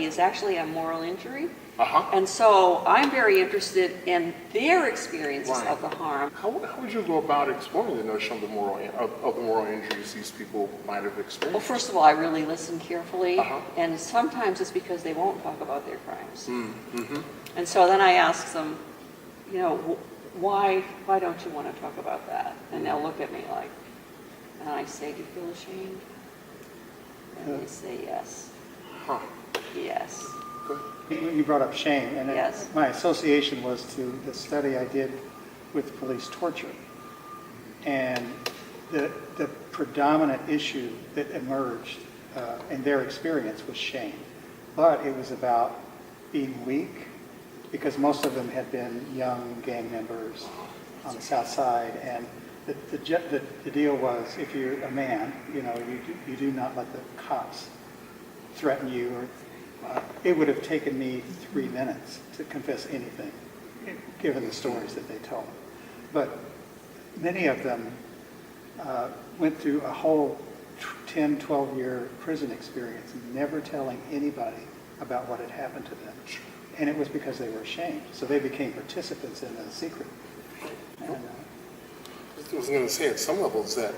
is actually a moral injury. Uh-huh. And so I'm very interested in their experiences Right. of the harm. How would you go about exploring the notion of the moral injuries these people might have Well, experienced? first of all, I really listen carefully, Uh-huh. and sometimes it's because they won't talk about their crimes. Mm-hmm. And so then I ask them, you know, why don't you want to talk about that? And they'll look at me like, and I say, do you feel ashamed? And they say yes. Huh. Yes. Good. You brought up shame, and Yes. my association was to the study I did with police torture. And the predominant issue that emerged in their experience was shame. But it was about being weak, because most of them had been young gang members on the South Side. And the deal was, if you're a man, you know, you do not let the cops threaten you, or it would have taken me 3 minutes to confess anything, given the stories that they told. But many of them went through a whole 10, 12-year prison experience, never telling anybody about what had happened to them. And it was because they were ashamed. So they became participants in the secret. And, I was going to say, at some levels, that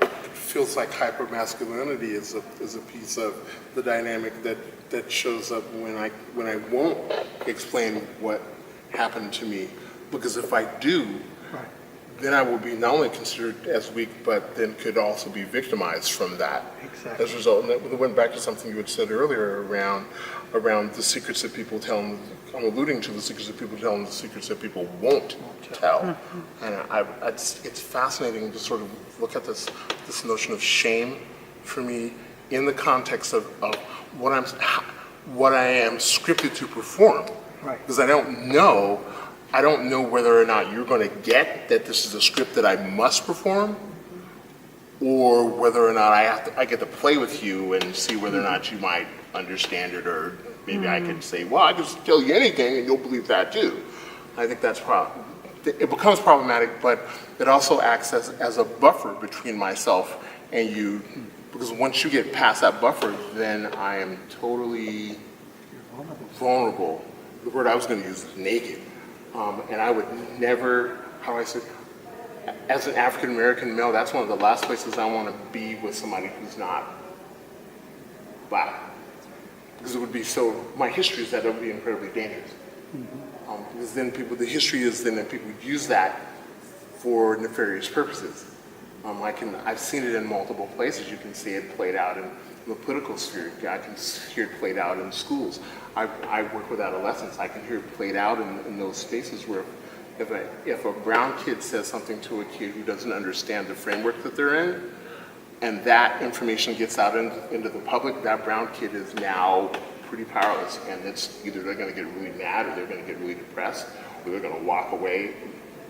it feels like hypermasculinity is a piece of the dynamic that shows up when I won't explain what happened to me, because if I do, right. then I will be not only considered as weak, but then could also be victimized from that. Exactly. As a result. And that went back to something you had said earlier around the secrets that people tell. I'm alluding to the secrets that people tell and the secrets that people won't tell. And it's fascinating to sort of look at this notion of shame for me in the context of what I am scripted to perform. Right. Because I don't know whether or not you're going to get that this is a script that I must perform, or whether or not I get to play with you and see whether or not you might understand it, or maybe I can say, well, I can just tell you anything and you'll believe that too. I think that's it becomes problematic, but it also acts as a buffer between myself and you, because once you get past that buffer, then I am totally vulnerable. The word I was going to use is naked. And I would never, how do I say, as an African American male, that's one of the last places I want to be with somebody who's not black. Because it would be my history is that it would be incredibly dangerous. Because then the history is then that people use that for nefarious purposes. I've seen it in multiple places. You can see it played out in the political sphere. I can hear it played out in schools. I work with adolescents. I can hear it played out in those spaces where if a brown kid says something to a kid who doesn't understand the framework that they're in, and that information gets out into the public, that brown kid is now pretty powerless. And it's either they're going to get really mad, or they're going to get really depressed, or they're going to walk away.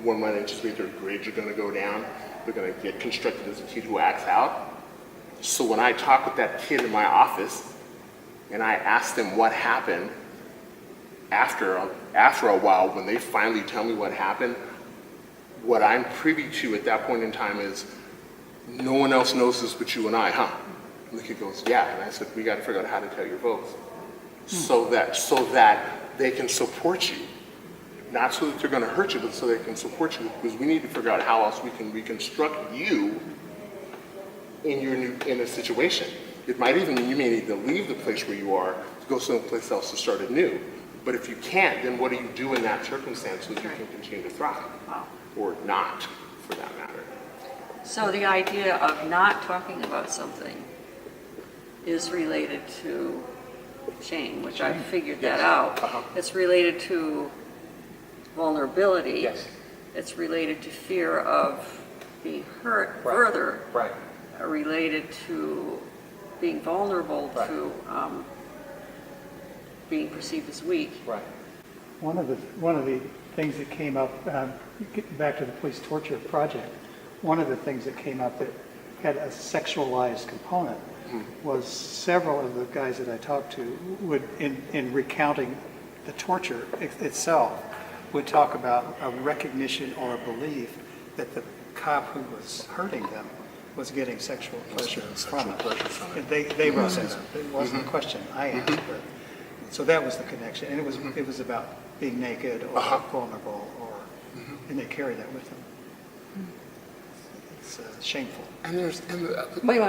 One might anticipate their grades are going to go down. They're going to get constructed as a kid who acts out. So when I talk with that kid in my office, and I ask them what happened, after a while, when they finally tell me what happened, what I'm privy to at that point in time is, no one else knows this but you and I, huh? And the kid goes, yeah. And I said, we got to figure out how to tell your folks, so that they can support you. Not so that they're going to hurt you, but so they can support you, because we need to figure out how else we can reconstruct you in a situation. It might even mean you may need to leave the place where you are to go someplace else to start anew. But if you can't, then what do you do in that circumstance so that you can continue to thrive? Wow. Or not, for that matter. So the idea of not talking about something is related to shame, which I figured that out. Uh-huh. It's related to vulnerability. Yes. It's related to fear of being hurt further. Right. Related to being vulnerable to being perceived as weak. Right. One of the things that came up, getting back to the police torture project, one of the things that came up that had a sexualized component was several of the guys that I talked to would, in recounting the torture itself, would talk about a recognition or a belief that the cop who was hurting them was getting sexual pleasure Sexual from it. pleasure from it. And they brought that up. It wasn't a question I asked, but, so that was the connection. And it was about being naked or vulnerable, and they carry that with them. It's shameful. And there's, Wait,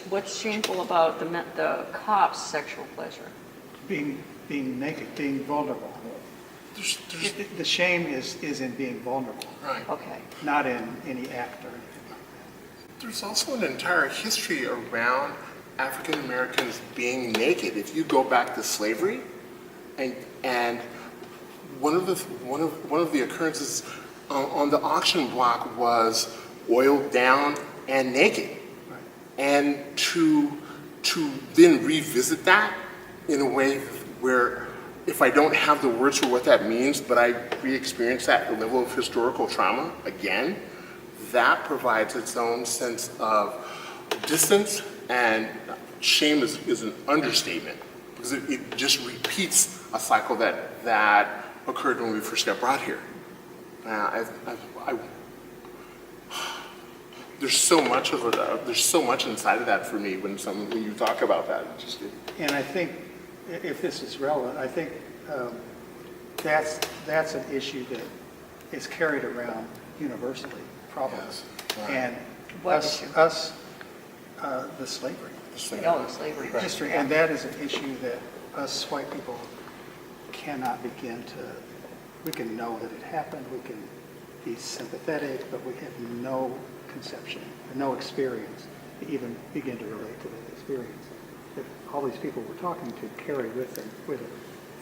what's shameful about the cop's sexual pleasure? Being naked, being vulnerable. there's, The shame is in being vulnerable, right. Okay. not in any act or anything like that. There's also an entire history around African Americans being naked. If you go back to slavery, and one of the occurrences on the auction block was oiled down and naked, Right. and to then revisit that in a way where, if I don't have the words for what that means, but I re-experience that level of historical trauma again, that provides its own sense of distance, and shame is an understatement, because it just repeats a cycle that occurred when we first got brought here. There's so much of it. There's so much inside of that for me when you talk about that. And I think, if this is relevant, I think that's an issue that is carried around universally, probably. Yes, right. And What us, issue? the slavery Oh, the slavery. history, and that is an issue that us white people cannot begin to, we can know that it happened, we can be sympathetic, but we have no conception, no experience to even begin to relate to that experience that all these people we're talking to carry with them, whether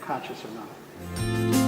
conscious or not.